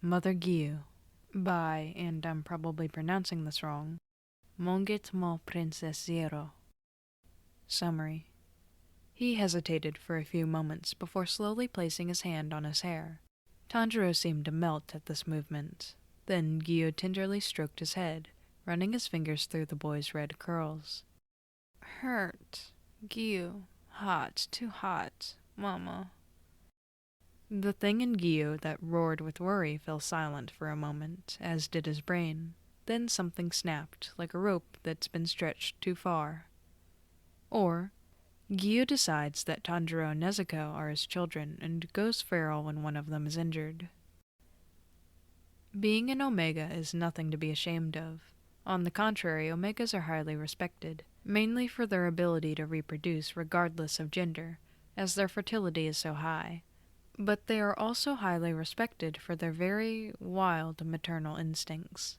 Mother Giyuu, by, and I'm probably pronouncing this wrong, Monget mo Princess Zero. Summary. He hesitated for a few moments before slowly placing his hand on his hair. Tanjiro seemed to melt at this movement. Then Giyuu tenderly stroked his head, running his fingers through the boy's red curls. Hurt. Giyuu. Hot. Too hot. Mama. The thing in Giyuu that roared with worry fell silent for a moment, as did his brain. Then something snapped, like a rope that's been stretched too far. Or, Giyuu decides that Tanjiro and Nezuko are his children and goes feral when one of them is injured. Being an Omega is nothing to be ashamed of. On the contrary, Omegas are highly respected, mainly for their ability to reproduce regardless of gender, as their fertility is so high. But they are also highly respected for their very wild maternal instincts.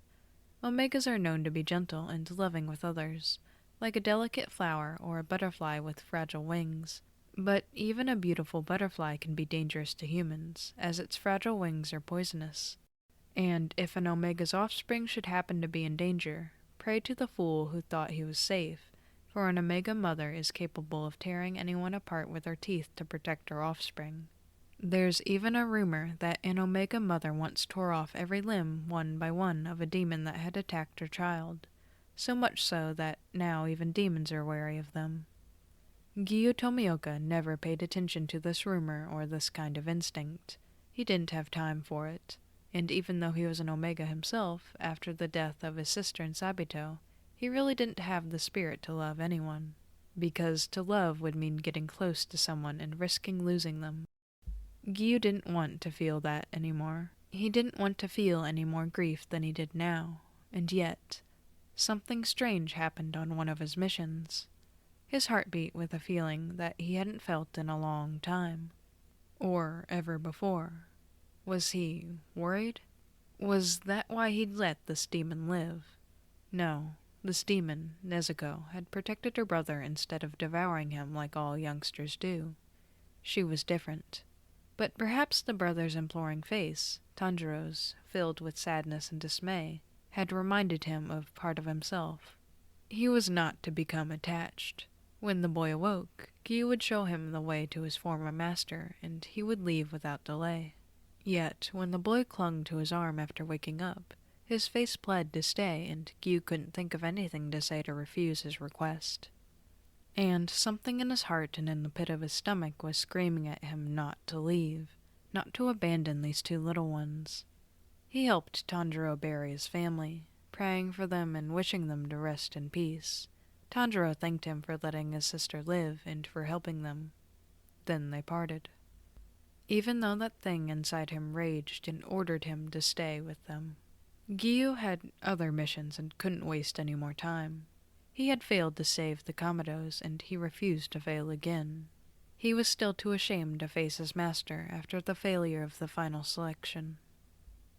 Omegas are known to be gentle and loving with others, like a delicate flower or a butterfly with fragile wings. But even a beautiful butterfly can be dangerous to humans, as its fragile wings are poisonous. And if an Omega's offspring should happen to be in danger, pray to the fool who thought he was safe, for an Omega mother is capable of tearing anyone apart with her teeth to protect her offspring. There's even a rumor that an Omega mother once tore off every limb one by one of a demon that had attacked her child, so much so that now even demons are wary of them. Giyuu Tomioka never paid attention to this rumor or this kind of instinct. He didn't have time for it, and even though he was an Omega himself, after the death of his sister in Sabito, he really didn't have the spirit to love anyone, because to love would mean getting close to someone and risking losing them. Giyuu didn't want to feel that anymore. He didn't want to feel any more grief than he did now, and yet, something strange happened on one of his missions. His heart beat with a feeling that he hadn't felt in a long time, or ever before. Was he worried? Was that why he'd let this demon live? No, this demon, Nezuko, had protected her brother instead of devouring him like all youngsters do. She was different. But perhaps the brother's imploring face, Tanjiro's, filled with sadness and dismay, had reminded him of part of himself. He was not to become attached. When the boy awoke, Giyuu would show him the way to his former master, and he would leave without delay. Yet, when the boy clung to his arm after waking up, his face pled to stay, and Giyuu couldn't think of anything to say to refuse his request. And something in his heart and in the pit of his stomach was screaming at him not to leave, not to abandon these two little ones. He helped Tanjiro bury his family, praying for them and wishing them to rest in peace. Tanjiro thanked him for letting his sister live and for helping them. Then they parted. Even though that thing inside him raged and ordered him to stay with them. Giyuu had other missions and couldn't waste any more time. He had failed to save the Kamados, and he refused to fail again. He was still too ashamed to face his master after the failure of the final selection.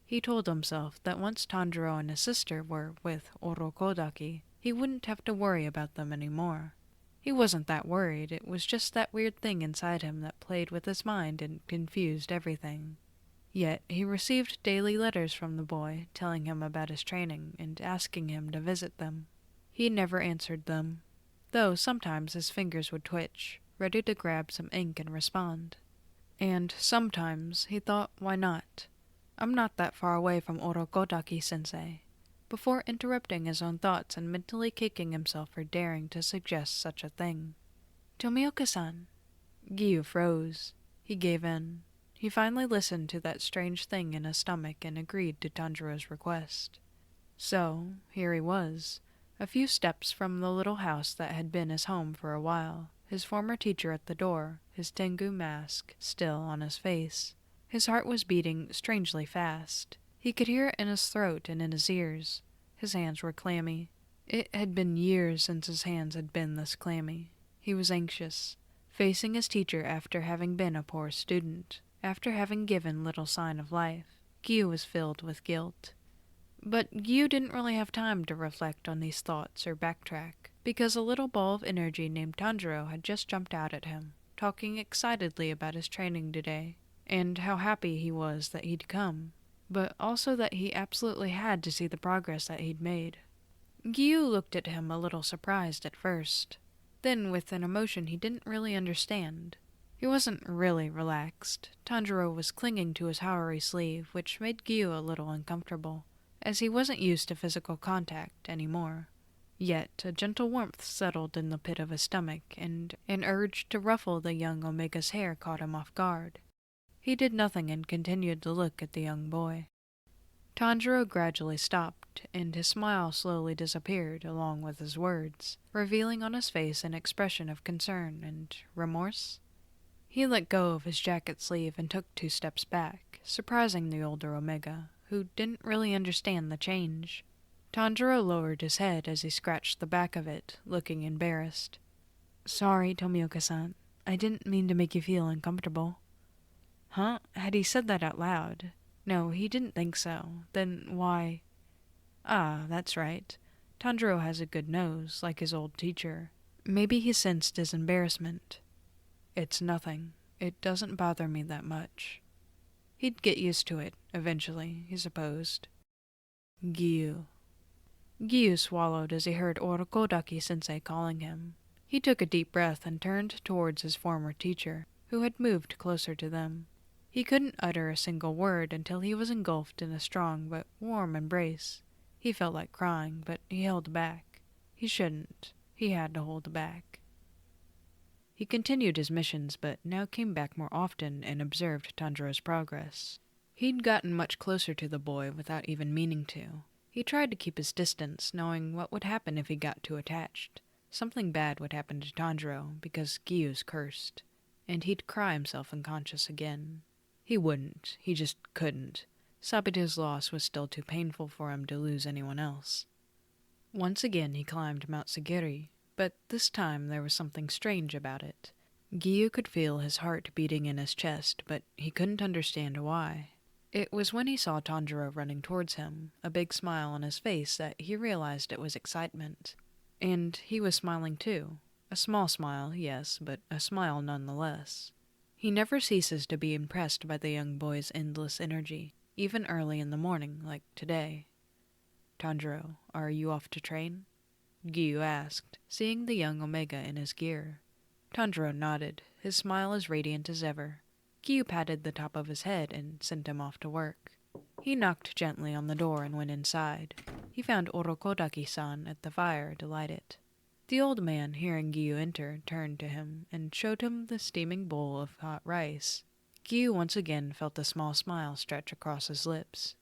He told himself that once Tanjiro and his sister were with Orokodaki, he wouldn't have to worry about them anymore. He wasn't that worried, it was just that weird thing inside him that played with his mind and confused everything. Yet he received daily letters from the boy, telling him about his training and asking him to visit them. He never answered them, though sometimes his fingers would twitch, ready to grab some ink and respond. And sometimes he thought, why not? I'm not that far away from Orokodaki-sensei, before interrupting his own thoughts and mentally kicking himself for daring to suggest such a thing. Tomioka-san. Giyuu froze. He gave in. He finally listened to that strange thing in his stomach and agreed to Tanjiro's request. So, here he was, a few steps from the little house that had been his home for a while, his former teacher at the door, his Tengu mask still on his face. His heart was beating strangely fast. He could hear it in his throat and in his ears. His hands were clammy. It had been years since his hands had been this clammy. He was anxious, facing his teacher after having been a poor student, after having given little sign of life. Giyuu was filled with guilt. But Giyuu didn't really have time to reflect on these thoughts or backtrack, because a little ball of energy named Tanjiro had just jumped out at him, talking excitedly about his training today, and how happy he was that he'd come. but also that he absolutely had to see the progress that he'd made. Giyuu looked at him a little surprised at first, then with an emotion he didn't really understand. He wasn't really relaxed. Tanjiro was clinging to his Haori sleeve, which made Giyuu a little uncomfortable, as he wasn't used to physical contact anymore. Yet a gentle warmth settled in the pit of his stomach, and an urge to ruffle the young Omega's hair caught him off guard. He did nothing and continued to look at the young boy. Tanjiro gradually stopped, and his smile slowly disappeared along with his words, revealing on his face an expression of concern and remorse. He let go of his jacket sleeve and took 2 steps back, surprising the older Omega, who didn't really understand the change. Tanjiro lowered his head as he scratched the back of it, looking embarrassed. "Sorry, Tomioka-san. I didn't mean to make you feel uncomfortable." Huh? Had he said that out loud? No, he didn't think so. Then why? Ah, that's right. Tanjiro has a good nose, like his old teacher. Maybe he sensed his embarrassment. "It's nothing. It doesn't bother me that much." He'd get used to it, eventually, he supposed. Giyuu. Giyuu swallowed as he heard Orokodaki-sensei calling him. He took a deep breath and turned towards his former teacher, who had moved closer to them. He couldn't utter a single word until he was engulfed in a strong but warm embrace. He felt like crying, but he held back. He shouldn't. He had to hold back. He continued his missions, but now came back more often and observed Tanjiro's progress. He'd gotten much closer to the boy without even meaning to. He tried to keep his distance, knowing what would happen if he got too attached. Something bad would happen to Tanjiro, because Giyuu's cursed, and he'd cry himself unconscious again. He wouldn't. He just couldn't. Sabito's loss was still too painful for him to lose anyone else. Once again he climbed Mount Sagiri, but this time there was something strange about it. Giyuu could feel his heart beating in his chest, but he couldn't understand why. It was when he saw Tanjiro running towards him, a big smile on his face, that he realized it was excitement. And he was smiling too. A small smile, yes, but a smile nonetheless. He never ceases to be impressed by the young boy's endless energy, even early in the morning, like today. "Tanjiro, are you off to train?" Giyuu asked, seeing the young Omega in his gear. Tanjiro nodded, his smile as radiant as ever. Giyuu patted the top of his head and sent him off to work. He knocked gently on the door and went inside. He found Orokodaki-san at the fire to light it. The old man, hearing Giyuu enter, turned to him and showed him the steaming bowl of hot rice. Giyuu once again felt a small smile stretch across his lips.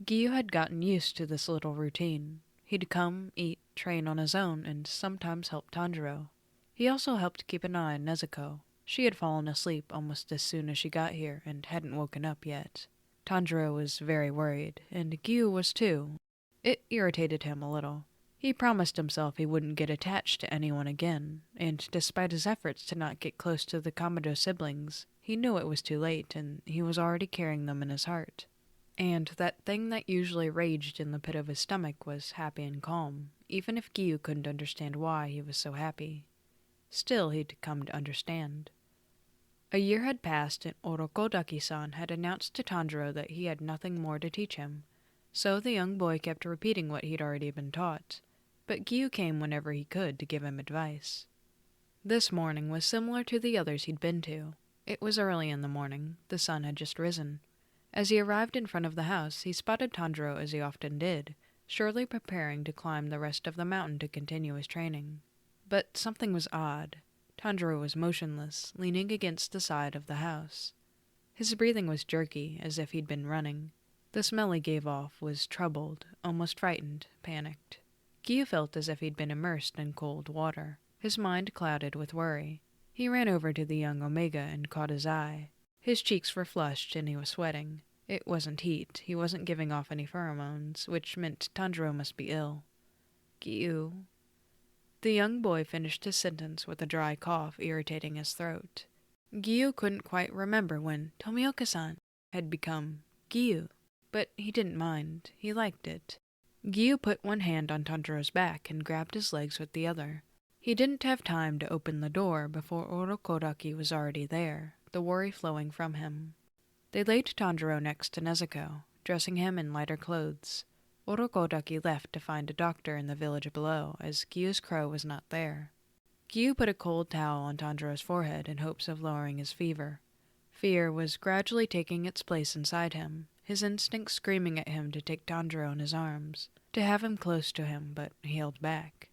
Giyuu had gotten used to this little routine. He'd come, eat, train on his own, and sometimes help Tanjiro. He also helped keep an eye on Nezuko. She had fallen asleep almost as soon as she got here and hadn't woken up yet. Tanjiro was very worried, and Giyuu was too. It irritated him a little. He promised himself he wouldn't get attached to anyone again, and despite his efforts to not get close to the Kamado siblings, he knew it was too late, and he was already carrying them in his heart. And that thing that usually raged in the pit of his stomach was happy and calm, even if Giyuu couldn't understand why he was so happy. Still, he'd come to understand. A year had passed, and Orokodaki-san had announced to Tanjiro that he had nothing more to teach him, so the young boy kept repeating what he'd already been taught. But Giyuu came whenever he could to give him advice. This morning was similar to the others he'd been to. It was early in the morning. The sun had just risen. As he arrived in front of the house, he spotted Tanjiro as he often did, surely preparing to climb the rest of the mountain to continue his training. But something was odd. Tanjiro was motionless, leaning against the side of the house. His breathing was jerky, as if he'd been running. The smell he gave off was troubled, almost frightened, panicked. Giyuu felt as if he'd been immersed in cold water, his mind clouded with worry. He ran over to the young Omega and caught his eye. His cheeks were flushed and he was sweating. It wasn't heat, he wasn't giving off any pheromones, which meant Tanjiro must be ill. "Giyuu." The young boy finished his sentence with a dry cough irritating his throat. Giyuu couldn't quite remember when Tomioka-san had become Giyuu, but he didn't mind. He liked it. Giyuu put one hand on Tanjiro's back and grabbed his legs with the other. He didn't have time to open the door before Orokodaki was already there, the worry flowing from him. They laid Tanjiro next to Nezuko. dressing him in lighter clothes. Orokodaki left to find a doctor in the village below, as Giyuu's crow was not there. Giyuu put a cold towel on Tanjiro's forehead in hopes of lowering his fever. Fear was gradually taking its place inside him, his instincts screaming at him to take Tanjiro in his arms, to have him close to him, but he held back.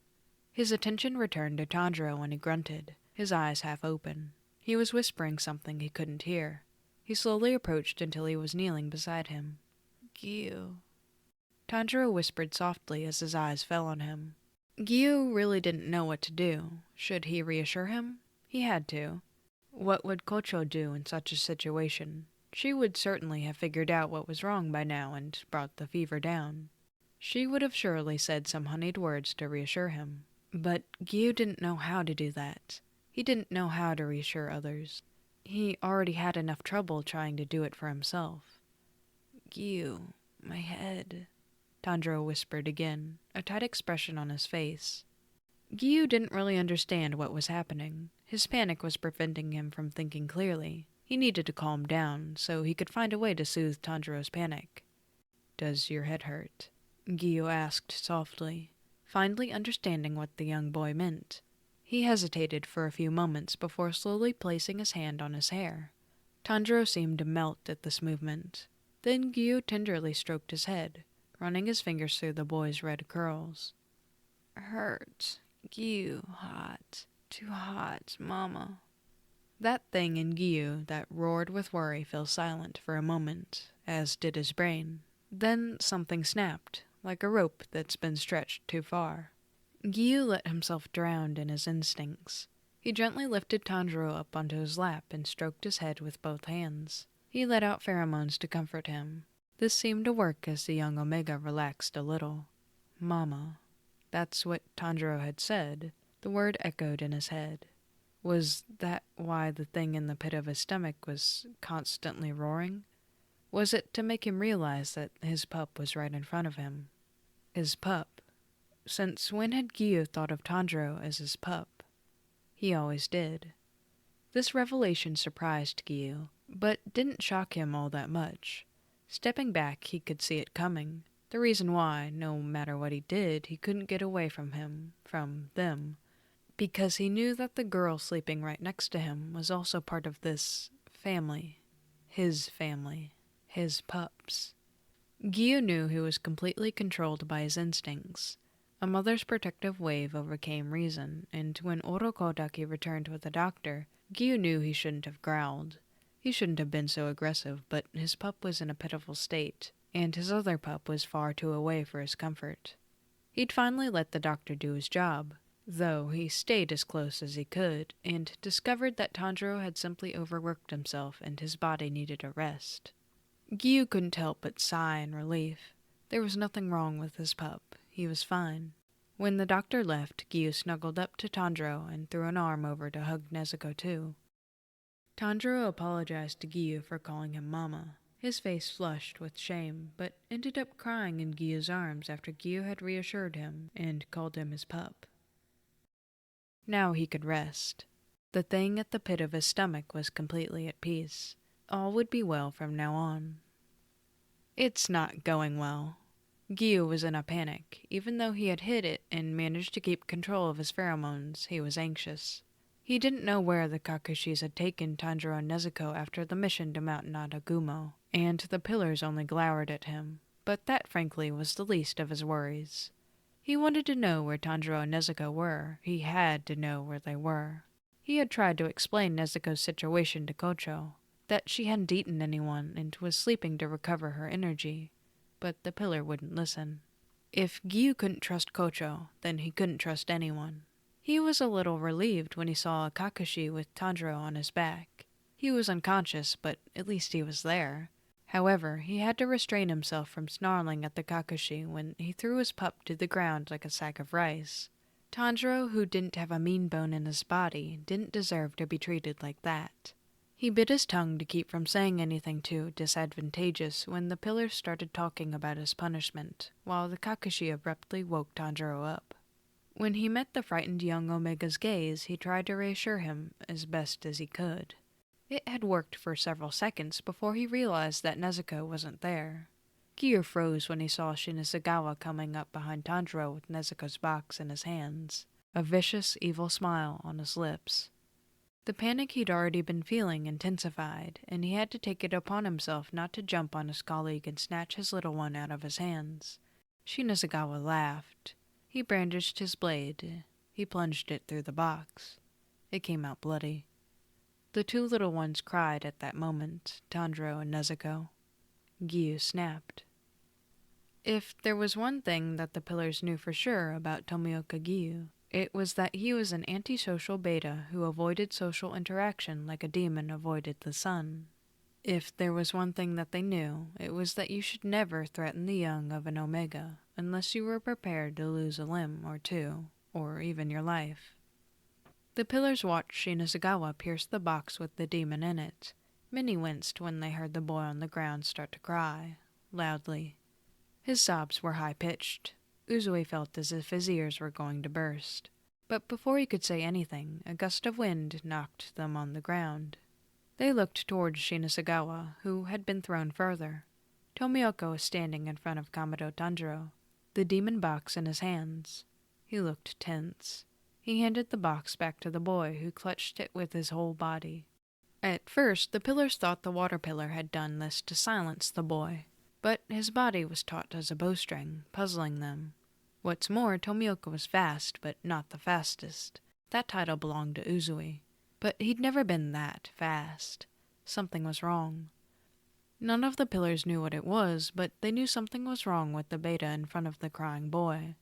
His attention returned to Tanjiro when he grunted, his eyes half open. He was whispering something he couldn't hear. He slowly approached until he was kneeling beside him. "Giyuu." Tanjiro whispered softly as his eyes fell on him. Giyuu really didn't know what to do. Should he reassure him? He had to. What would Kocho do in such a situation? She would certainly have figured out what was wrong by now and brought the fever down. She would have surely said some honeyed words to reassure him. But Giyuu didn't know how to do that. He didn't know how to reassure others. He already had enough trouble trying to do it for himself. "Giyuu, my head," Tanjiro whispered again, a tight expression on his face. Giyuu didn't really understand what was happening. His panic was preventing him from thinking clearly. He needed to calm down, so he could find a way to soothe Tanjiro's panic. "Does your head hurt?" Giyuu asked softly, finally understanding what the young boy meant. He hesitated for a few moments before slowly placing his hand on his hair. Tanjiro seemed to melt at this movement. Then Giyuu tenderly stroked his head, running his fingers through the boy's red curls. "Hurt. Giyuu, hot. Too hot, mama." That thing in Giyuu that roared with worry fell silent for a moment, as did his brain. Then something snapped, like a rope that's been stretched too far. Giyuu let himself drown in his instincts. He gently lifted Tanjiro up onto his lap and stroked his head with both hands. He let out pheromones to comfort him. This seemed to work as the young Omega relaxed a little. "Mama." That's what Tanjiro had said. The word echoed in his head. Was that why the thing in the pit of his stomach was constantly roaring? Was it to make him realize that his pup was right in front of him? His pup. Since when had Giyuu thought of Tanjiro as his pup? He always did. This revelation surprised Giyuu, but didn't shock him all that much. Stepping back, he could see it coming. The reason why, no matter what he did, he couldn't get away from them. Because he knew that the girl sleeping right next to him was also part of this family. His family. His pups. Giyuu knew he was completely controlled by his instincts. A mother's protective wave overcame reason, and when Orokodaki returned with the doctor, Giyuu knew he shouldn't have growled. He shouldn't have been so aggressive, but his pup was in a pitiful state, and his other pup was far too away for his comfort. He'd finally let the doctor do his job, though he stayed as close as he could, and discovered that Tanjiro had simply overworked himself and his body needed a rest. Giyuu couldn't help but sigh in relief. There was nothing wrong with his pup. He was fine. When the doctor left, Giyuu snuggled up to Tanjiro and threw an arm over to hug Nezuko too. Tanjiro apologized to Giyuu for calling him Mama. His face flushed with shame, but ended up crying in Giyuu's arms after Giyuu had reassured him and called him his pup. Now he could rest. The thing at the pit of his stomach was completely at peace. All would be well from now on. It's not going well. Giyuu was in a panic. Even though he had hid it and managed to keep control of his pheromones, he was anxious. He didn't know where the Kakushis had taken Tanjiro and Nezuko after the mission to Mount Nadagumo, and the pillars only glowered at him, but that frankly was the least of his worries. He wanted to know where Tanjiro and Nezuko were. He had to know where they were. He had tried to explain Nezuko's situation to Kocho, that she hadn't eaten anyone and was sleeping to recover her energy, but the pillar wouldn't listen. If Giyuu couldn't trust Kocho, then he couldn't trust anyone. He was a little relieved when he saw a Kakashi with Tanjiro on his back. He was unconscious, but at least he was there. However, he had to restrain himself from snarling at the Kakashi when he threw his pup to the ground like a sack of rice. Tanjiro, who didn't have a mean bone in his body, didn't deserve to be treated like that. He bit his tongue to keep from saying anything too disadvantageous when the pillars started talking about his punishment, while the Kakashi abruptly woke Tanjiro up. When he met the frightened young Omega's gaze, he tried to reassure him as best as he could. It had worked for several seconds before he realized that Nezuko wasn't there. Giyuu froze when he saw Shinazagawa coming up behind Tanjiro with Nezuko's box in his hands, a vicious, evil smile on his lips. The panic he'd already been feeling intensified, and he had to take it upon himself not to jump on his colleague and snatch his little one out of his hands. Shinazagawa laughed. He brandished his blade. He plunged it through the box. It came out bloody. The two little ones cried at that moment, Tanjiro and Nezuko. Giyuu snapped. If there was one thing that the pillars knew for sure about Tomioka Giyuu, it was that he was an antisocial beta who avoided social interaction like a demon avoided the sun. If there was one thing that they knew, it was that you should never threaten the young of an Omega unless you were prepared to lose a limb or two, or even your life. The pillars watched Shinazagawa pierce the box with the demon in it. Many winced when they heard the boy on the ground start to cry, loudly. His sobs were high-pitched. Uzui felt as if his ears were going to burst. But before he could say anything, a gust of wind knocked them on the ground. They looked towards Shinazagawa, who had been thrown further. Tomioka was standing in front of Kamado Tanjiro, the demon box in his hands. He looked tense. He handed the box back to the boy, who clutched it with his whole body. At first, the pillars thought the water pillar had done this to silence the boy, but his body was taut as a bowstring, puzzling them. What's more, Tomioka was fast, but not the fastest. That title belonged to Uzui, but he'd never been that fast. Something was wrong. None of the pillars knew what it was, but they knew something was wrong with the beta in front of the crying boy.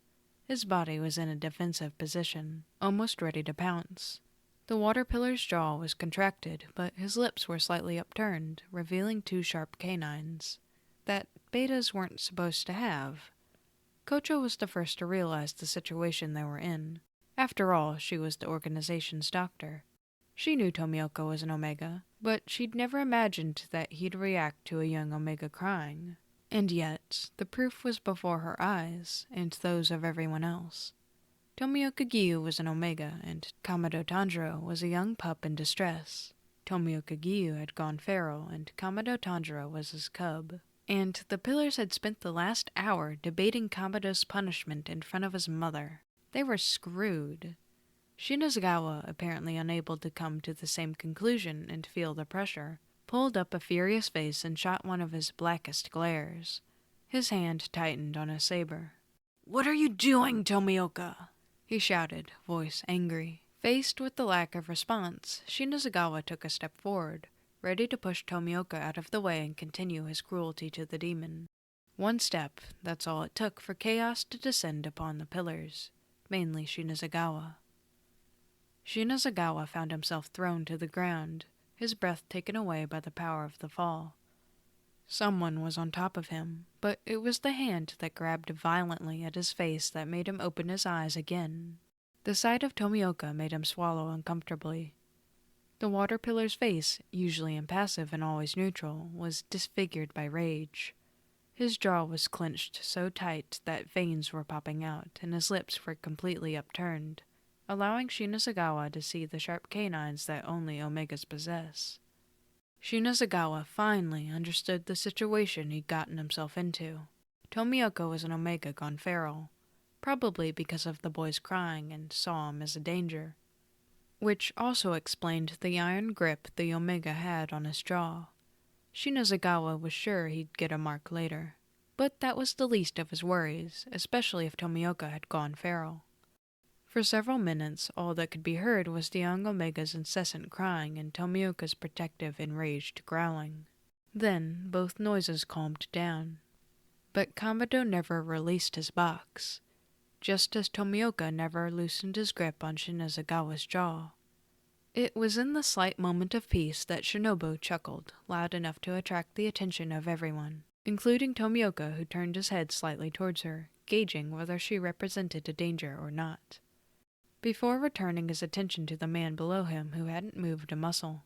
His body was in a defensive position, almost ready to pounce. The water pillar's jaw was contracted, but his lips were slightly upturned, revealing two sharp canines that betas weren't supposed to have. Kocho was the first to realize the situation they were in. After all, she was the organization's doctor. She knew Tomioka was an Omega, but she'd never imagined that he'd react to a young Omega crying. And yet, the proof was before her eyes, and those of everyone else. Tomioka Giyuu was an Omega, and Kamado Tanjiro was a young pup in distress. Tomioka Giyuu had gone feral, and Kamado Tanjiro was his cub. And the pillars had spent the last hour debating Kamado's punishment in front of his mother. They were screwed. Shinazagawa, apparently unable to come to the same conclusion and feel the pressure, pulled up a furious face and shot one of his blackest glares. His hand tightened on his saber. "What are you doing, Tomioka?" he shouted, voice angry. Faced with the lack of response, Shinazagawa took a step forward, ready to push Tomioka out of the way and continue his cruelty to the demon. One step, that's all it took for chaos to descend upon the pillars, mainly Shinazagawa. Shinazagawa found himself thrown to the ground, his breath taken away by the power of the fall. Someone was on top of him, but it was the hand that grabbed violently at his face that made him open his eyes again. The sight of Tomioka made him swallow uncomfortably. The water pillar's face, usually impassive and always neutral, was disfigured by rage. His jaw was clenched so tight that veins were popping out, and his lips were completely upturned, allowing Shinazagawa to see the sharp canines that only Omegas possess. Shinazagawa finally understood the situation he'd gotten himself into. Tomioka was an Omega gone feral, probably because of the boy's crying, and saw him as a danger. Which also explained the iron grip the Omega had on his jaw. Shinazagawa was sure he'd get a mark later, but that was the least of his worries, especially if Tomioka had gone feral. For several minutes, all that could be heard was the young Omega's incessant crying and Tomioka's protective, enraged growling. Then, both noises calmed down. But Kamado never released his box, just as Tomioka never loosened his grip on Shinazagawa's jaw. It was in the slight moment of peace that Shinobu chuckled, loud enough to attract the attention of everyone, including Tomioka, who turned his head slightly towards her, gauging whether she represented a danger or not, before returning his attention to the man below him who hadn't moved a muscle.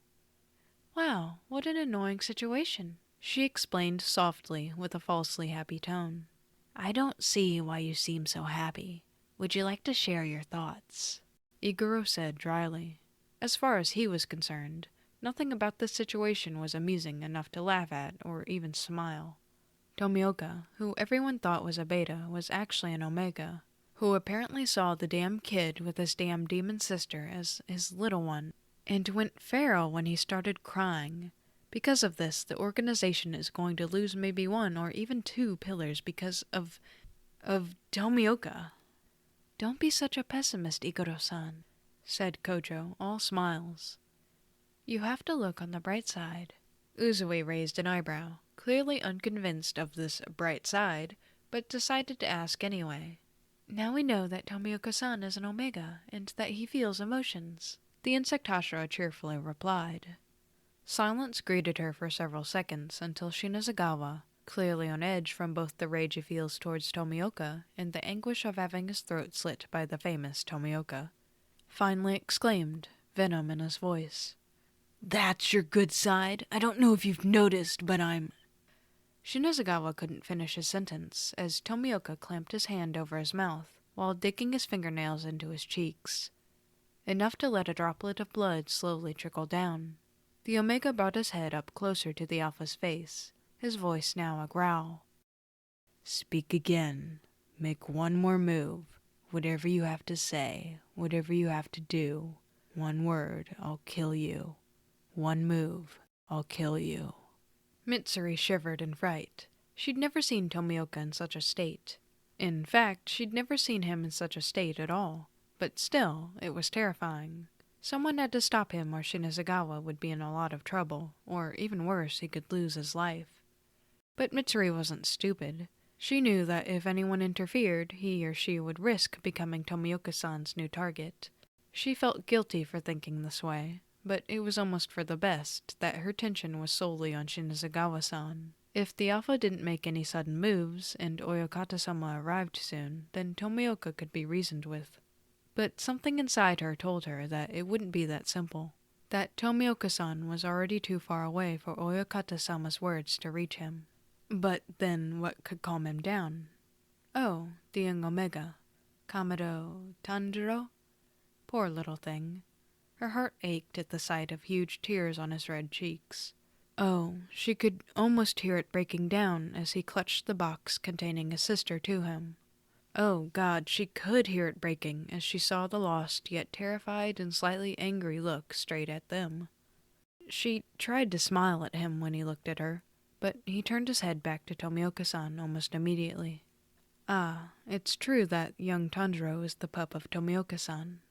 "Wow, what an annoying situation," she explained softly with a falsely happy tone. "I don't see why you seem so happy. Would you like to share your thoughts?" Iguro said dryly. As far as he was concerned, nothing about this situation was amusing enough to laugh at or even smile. Tomioka, who everyone thought was a beta, was actually an omega, who apparently saw the damn kid with his damn demon sister as his little one, and went feral when he started crying. Because of this, the organization is going to lose maybe 1 or even 2 pillars because of Tomioka. "Don't be such a pessimist, Igoro-san," said Kojo, all smiles. "You have to look on the bright side." Uzui raised an eyebrow, clearly unconvinced of this bright side, but decided to ask anyway. "Now we know that Tomioka-san is an omega, and that he feels emotions," the insect Hashira cheerfully replied. Silence greeted her for several seconds until Shinazagawa, clearly on edge from both the rage he feels towards Tomioka and the anguish of having his throat slit by the famous Tomioka, finally exclaimed, venom in his voice. "That's your good side? I don't know if you've noticed, but I'm—" Shinazagawa couldn't finish his sentence, as Tomioka clamped his hand over his mouth, while digging his fingernails into his cheeks. Enough to let a droplet of blood slowly trickle down. The Omega brought his head up closer to the Alpha's face, his voice now a growl. "Speak again. Make one more move. Whatever you have to say, whatever you have to do. One word, I'll kill you. One move, I'll kill you." Mitsuri shivered in fright. She'd never seen Tomioka in such a state. In fact, she'd never seen him in such a state at all. But still, it was terrifying. Someone had to stop him or Shinazagawa would be in a lot of trouble, or even worse, he could lose his life. But Mitsuri wasn't stupid. She knew that if anyone interfered, he or she would risk becoming Tomioka-san's new target. She felt guilty for thinking this way, but it was almost for the best that her tension was solely on Shinazagawa-san. If the Alpha didn't make any sudden moves, and Oyokata-sama arrived soon, then Tomioka could be reasoned with. But something inside her told her that it wouldn't be that simple, that Tomioka-san was already too far away for Oyokata-sama's words to reach him. But then what could calm him down? Oh, the young Omega. Kamado Tanjiro? Poor little thing. Her heart ached at the sight of huge tears on his red cheeks. Oh, she could almost hear it breaking down as he clutched the box containing his sister to him. Oh, God, she could hear it breaking as she saw the lost yet terrified and slightly angry look straight at them. She tried to smile at him when he looked at her, but he turned his head back to Tomioka-san almost immediately. Ah, it's true that young Tanjiro is the pup of Tomioka-san.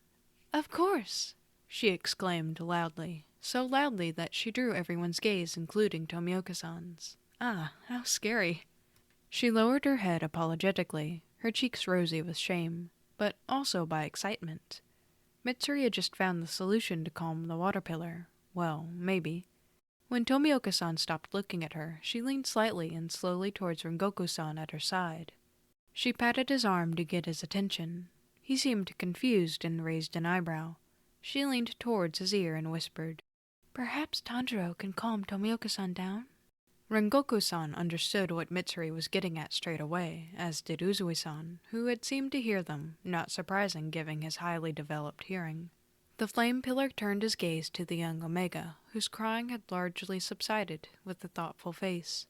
"Of course!" she exclaimed loudly, so loudly that she drew everyone's gaze, including Tomioka-san's. Ah, how scary. She lowered her head apologetically, her cheeks rosy with shame, but also by excitement. Mitsuri had just found the solution to calm the water pillar. Well, maybe. When Tomioka-san stopped looking at her, she leaned slightly and slowly towards Rengoku-san at her side. She patted his arm to get his attention. He seemed confused and raised an eyebrow. She leaned towards his ear and whispered, "Perhaps Tanjiro can calm Tomioka-san down?" Rengoku-san understood what Mitsuri was getting at straight away, as did Uzui-san, who had seemed to hear them, not surprising given his highly developed hearing. The flame pillar turned his gaze to the young Omega, whose crying had largely subsided, with a thoughtful face.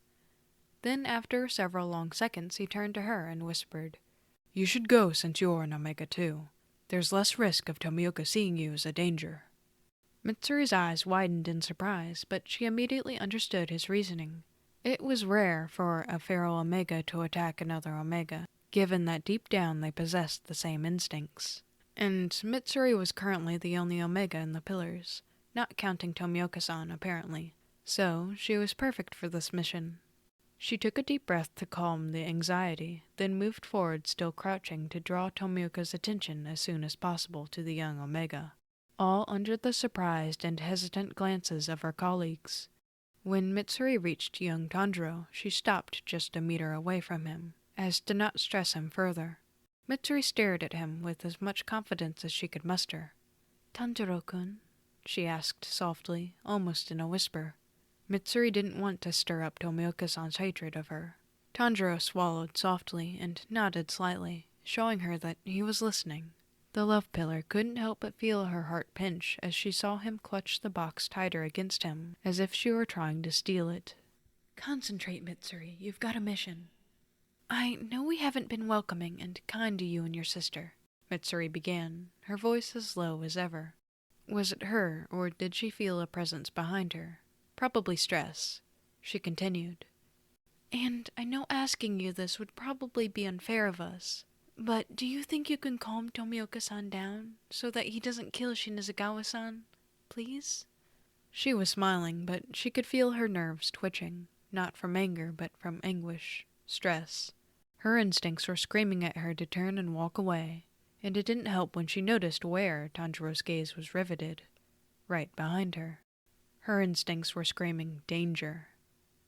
Then, after several long seconds, he turned to her and whispered, "You should go since you're an Omega too. There's less risk of Tomioka seeing you as a danger." Mitsuri's eyes widened in surprise, but she immediately understood his reasoning. It was rare for a feral Omega to attack another Omega, given that deep down they possessed the same instincts. And Mitsuri was currently the only Omega in the pillars, not counting Tomioka-san apparently, so she was perfect for this mission. She took a deep breath to calm the anxiety, then moved forward still crouching to draw Tomioka's attention as soon as possible to the young Omega, all under the surprised and hesitant glances of her colleagues. When Mitsuri reached young Tanjiro, she stopped just a meter away from him, as to not stress him further. Mitsuri stared at him with as much confidence as she could muster. "Tanjiro-kun?" she asked softly, almost in a whisper. Mitsuri didn't want to stir up Tomioka-san's hatred of her. Tanjiro swallowed softly and nodded slightly, showing her that he was listening. The love pillar couldn't help but feel her heart pinch as she saw him clutch the box tighter against him, as if she were trying to steal it. Concentrate, Mitsuri. You've got a mission. I know we haven't been welcoming and kind to you and your sister, Mitsuri began, her voice as low as ever. Was it her, or did she feel a presence behind her? Probably stress. She continued. And I know asking you this would probably be unfair of us, but do you think you can calm Tomioka-san down so that he doesn't kill Shinazugawa-san? Please? She was smiling, but she could feel her nerves twitching, not from anger, but from anguish, stress. Her instincts were screaming at her to turn and walk away, and it didn't help when she noticed where Tanjiro's gaze was riveted, right behind her. Her instincts were screaming danger.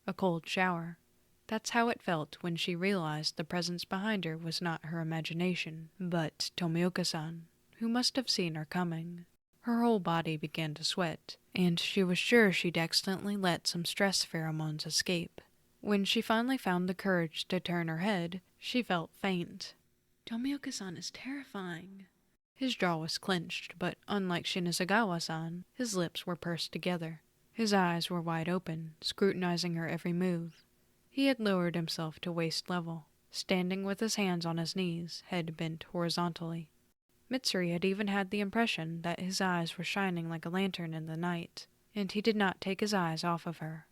A cold shower. That's how it felt when she realized the presence behind her was not her imagination, but Tomioka-san, who must have seen her coming. Her whole body began to sweat, and she was sure she'd accidentally let some stress pheromones escape. When she finally found the courage to turn her head, she felt faint. Tomioka-san is terrifying. His jaw was clenched, but unlike Shinazugawa-san, his lips were pursed together. His eyes were wide open, scrutinizing her every move. He had lowered himself to waist level, standing with his hands on his knees, head bent horizontally. Mitsuri had even had the impression that his eyes were shining like a lantern in the night, and he did not take his eyes off of her.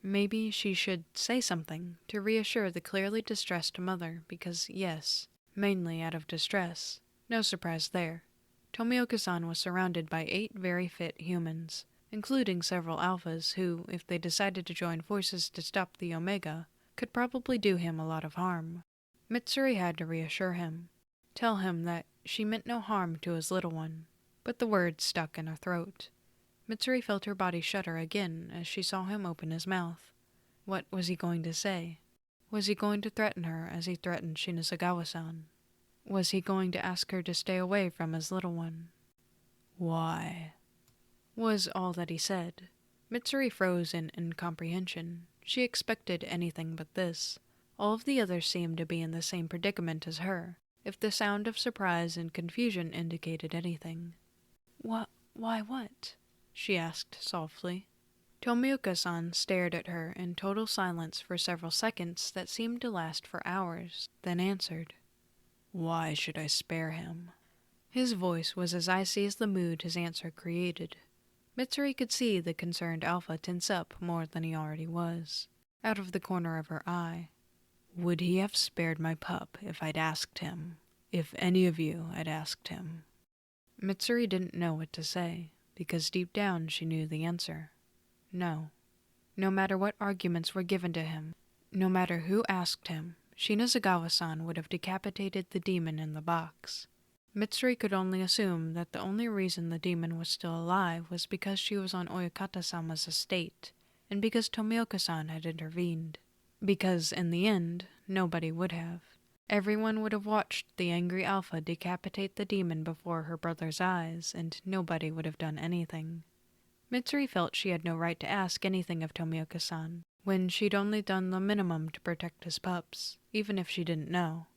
Maybe she should say something to reassure the clearly distressed mother, because yes, mainly out of distress. No surprise there. Tomioka-san was surrounded by 8 very fit humans, including several alphas who, if they decided to join forces to stop the Omega, could probably do him a lot of harm. Mitsuri had to reassure him, tell him that she meant no harm to his little one, but the words stuck in her throat. Mitsuri felt her body shudder again as she saw him open his mouth. What was he going to say? Was he going to threaten her as he threatened Shinazugawa-san? Was he going to ask her to stay away from his little one? Why? Was all that he said. Mitsuri froze in incomprehension. She expected anything but this. All of the others seemed to be in the same predicament as her, if the sound of surprise and confusion indicated anything. Why what? She asked softly. Tomioka-san stared at her in total silence for several seconds that seemed to last for hours, then answered. Why should I spare him? His voice was as icy as the mood his answer created. Mitsuri could see the concerned alpha tense up more than he already was, out of the corner of her eye. Would he have spared my pup if I'd asked him? If any of you had asked him? Mitsuri didn't know what to say, because deep down she knew the answer. No. No matter what arguments were given to him, no matter who asked him, Shinazugawa-san would have decapitated the demon in the box. Mitsuri could only assume that the only reason the demon was still alive was because she was on Oyakata-sama's estate, and because Tomioka-san had intervened. Because, in the end, nobody would have. Everyone would have watched the angry alpha decapitate the demon before her brother's eyes, and nobody would have done anything. Mitsuri felt she had no right to ask anything of Tomioka-san, when she'd only done the minimum to protect his pups, even if she didn't know.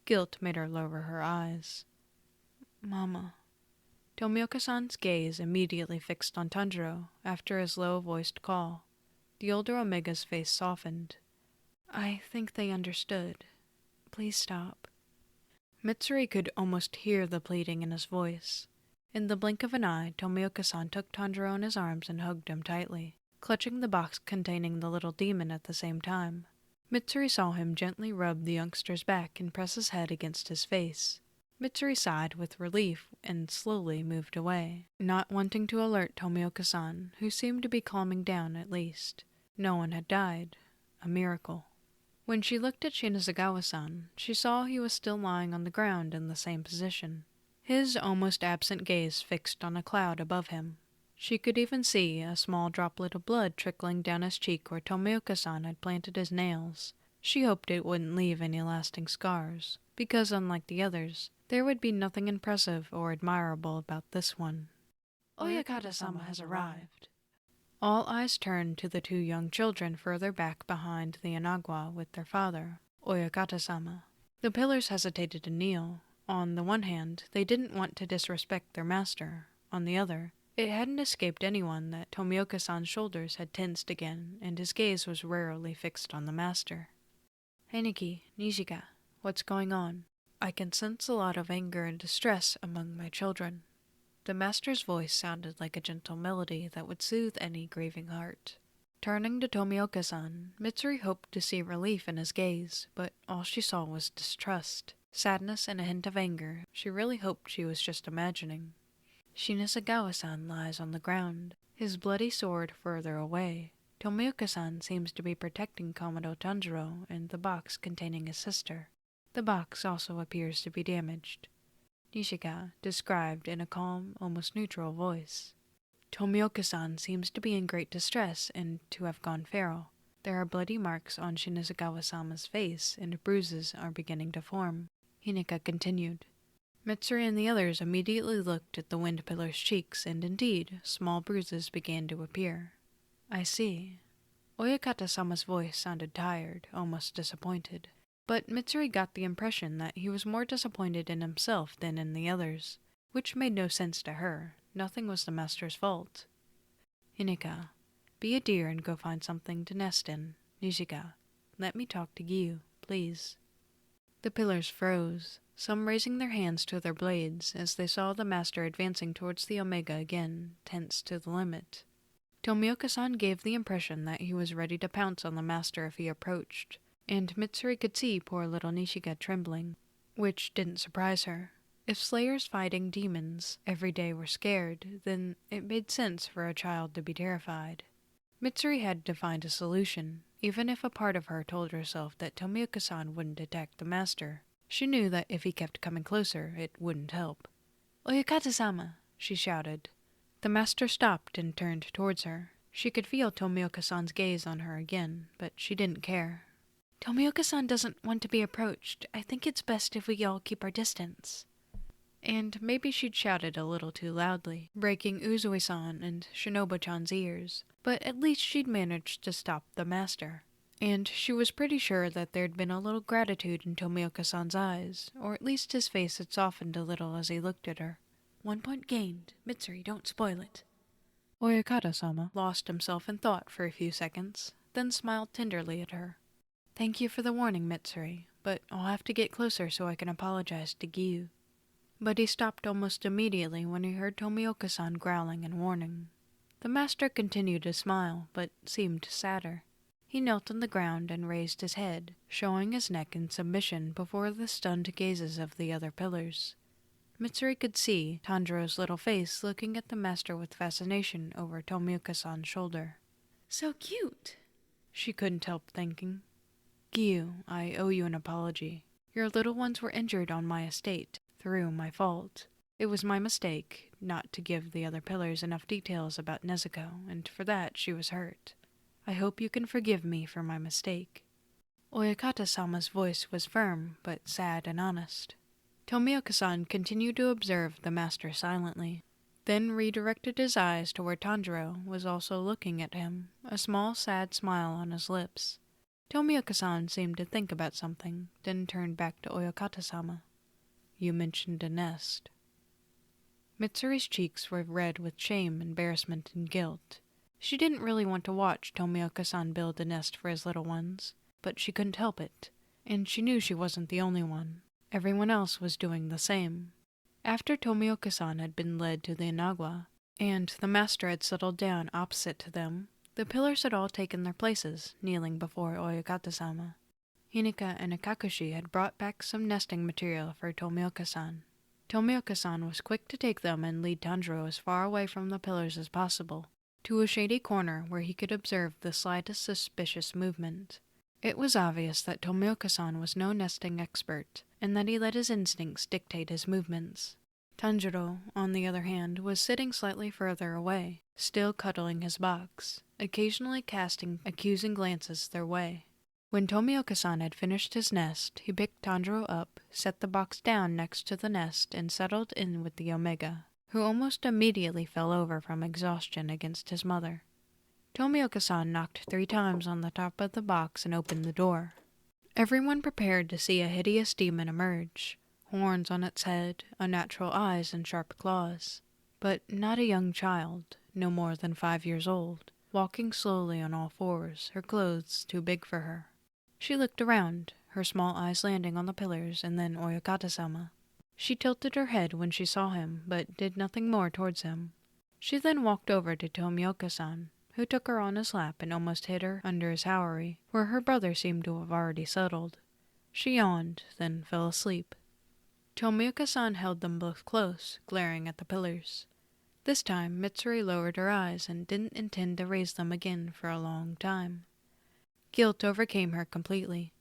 Guilt made her lower her eyes. Mama. Tomioka-san's gaze immediately fixed on Tanjiro after his low-voiced call. The older Omega's face softened. I think they understood. Please stop. Mitsuri could almost hear the pleading in his voice. In the blink of an eye, Tomioka-san took Tanjiro in his arms and hugged him tightly, clutching the box containing the little demon at the same time. Mitsuri saw him gently rub the youngster's back and press his head against his face. Mitsuri sighed with relief and slowly moved away, not wanting to alert Tomioka-san, who seemed to be calming down at least. No one had died. A miracle. When she looked at Shinazugawa-san, she saw he was still lying on the ground in the same position, his almost absent gaze fixed on a cloud above him. She could even see a small droplet of blood trickling down his cheek where Tomioka-san had planted his nails. She hoped it wouldn't leave any lasting scars, because unlike the others, there would be nothing impressive or admirable about this one. Oyakata-sama has arrived. All eyes turned to the 2 young children further back behind the Inagwa with their father, Oyakata-sama. The pillars hesitated to kneel. On the one hand, they didn't want to disrespect their master. On the other, It hadn't escaped anyone that Tomioka-san's shoulders had tensed again, and his gaze was rarely fixed on the master. "Heineki, Nishika, what's going on? I can sense a lot of anger and distress among my children." The master's voice sounded like a gentle melody that would soothe any grieving heart. Turning to Tomioka-san, Mitsuri hoped to see relief in his gaze, but all she saw was distrust, sadness, and a hint of anger she really hoped she was just imagining. Shinasagawa-san lies on the ground, his bloody sword further away. Tomioka-san seems to be protecting Komodo Tanjiro and the box containing his sister. The box also appears to be damaged. Nishika described in a calm, almost neutral voice. "Tomioka-san seems to be in great distress and to have gone feral. There are bloody marks on Shinasagawa-sama's face, and bruises are beginning to form," Hineka continued. Mitsuri and the others immediately looked at the wind pillar's cheeks, and indeed, small bruises began to appear. "I see." Oyakata-sama's voice sounded tired, almost disappointed. But Mitsuri got the impression that he was more disappointed in himself than in the others, which made no sense to her. Nothing was the master's fault. "Hineka, be a dear and go find something to nest in. Nishika, let me talk to Giyuu, please." The pillars froze, some raising their hands to their blades as they saw the master advancing towards the Omega again, tense to the limit. Tomioka-san gave the impression that he was ready to pounce on the master if he approached, and Mitsuri could see poor little Nishika trembling, which didn't surprise her. If slayers fighting demons every day were scared, then it made sense for a child to be terrified. Mitsuri had to find a solution, even if a part of her told herself that Tomioka-san wouldn't attack the master. She knew that if he kept coming closer, it wouldn't help. "Oyakata-sama!" she shouted. The master stopped and turned towards her. She could feel Tomioka-san's gaze on her again, but she didn't care. "Tomioka-san doesn't want to be approached. I think it's best if we all keep our distance." And maybe she'd shouted a little too loudly, breaking Uzui-san and Shinobu-chan's ears, but at least she'd managed to stop the master. And she was pretty sure that there'd been a little gratitude in Tomioka-san's eyes, or at least his face had softened a little as he looked at her. "1 point gained. Mitsuri, don't spoil it." Oyakata-sama lost himself in thought for a few seconds, then smiled tenderly at her. "Thank you for the warning, Mitsuri, but I'll have to get closer so I can apologize to Giyuu." But he stopped almost immediately when he heard Tomioka-san growling and warning. The master continued to smile, but seemed sadder. He knelt on the ground and raised his head, showing his neck in submission before the stunned gazes of the other pillars. Mitsuri could see Tanjiro's little face looking at the master with fascination over Tomioka-san's shoulder. "So cute!" she couldn't help thinking. "Giyuu, I owe you an apology. Your little ones were injured on my estate, through my fault. It was my mistake not to give the other pillars enough details about Nezuko, and for that she was hurt. I hope you can forgive me for my mistake." Oyakata-sama's voice was firm, but sad and honest. Tomioka-san continued to observe the master silently, then redirected his eyes to where Tanjiro was also looking at him, a small sad smile on his lips. Tomioka-san seemed to think about something, then turned back to Oyakata-sama. "You mentioned a nest." Mitsuri's cheeks were red with shame, embarrassment, and guilt. She didn't really want to watch Tomioka-san build a nest for his little ones, but she couldn't help it, and she knew she wasn't the only one. Everyone else was doing the same. After Tomioka-san had been led to the inagwa, and the master had settled down opposite to them, the pillars had all taken their places, kneeling before Oyakata-sama. Hineka and Akakushi had brought back some nesting material for Tomioka-san. Tomioka-san was quick to take them and lead Tanjiro as far away from the pillars as possible, to a shady corner where he could observe the slightest suspicious movement. It was obvious that Tomioka-san was no nesting expert, and that he let his instincts dictate his movements. Tanjiro, on the other hand, was sitting slightly further away, still cuddling his box, occasionally casting accusing glances their way. When Tomioka-san had finished his nest, he picked Tanjiro up, set the box down next to the nest, and settled in with the Omega, who almost immediately fell over from exhaustion against his mother. Tomioka-san knocked 3 times on the top of the box and opened the door. Everyone prepared to see a hideous demon emerge, horns on its head, unnatural eyes, and sharp claws. but not a young child, no more than 5 years old, walking slowly on all fours, her clothes too big for her. She looked around, her small eyes landing on the pillars and then Oyakata-sama. She tilted her head when she saw him, but did nothing more towards him. She then walked over to Tomioka-san, who took her on his lap and almost hid her under his haori, where her brother seemed to have already settled. She yawned, then fell asleep. Tomioka-san held them both close, glaring at the pillars. This time, Mitsuri lowered her eyes and didn't intend to raise them again for a long time. Guilt overcame her completely.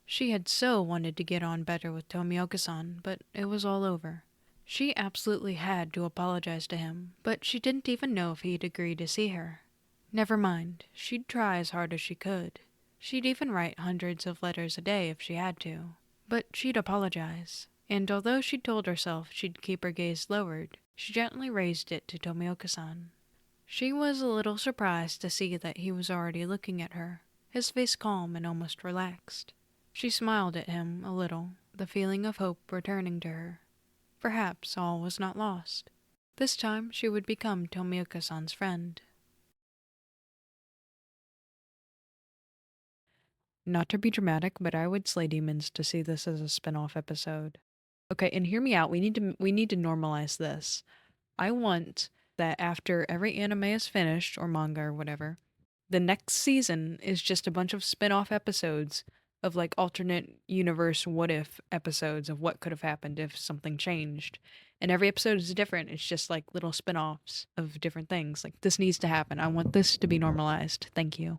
She had so wanted to get on better with Tomioka-san, but it was all over. She absolutely had to apologize to him, but she didn't even know if he'd agree to see her. Never mind, she'd try as hard as she could. She'd even write hundreds of letters a day if she had to. But she'd apologize, and although she'd told herself she'd keep her gaze lowered, she gently raised it to Tomioka-san. She was a little surprised to see that he was already looking at her, his face calm and almost relaxed. She smiled at him a little, the feeling of hope returning to her. Perhaps all was not lost. This time she would become Tomioka-san's friend. Not to be dramatic, but I would slay demons to see this as a spin-off episode. Okay, and hear me out. We need to normalize this. I want that after every anime is finished, or manga or whatever, the next season is just a bunch of spin-off episodes of like alternate universe what if episodes of what could have happened if something changed. And every episode is different. It's just like little spin-offs of different things. Like, this needs to happen. I want this to be normalized. Thank you.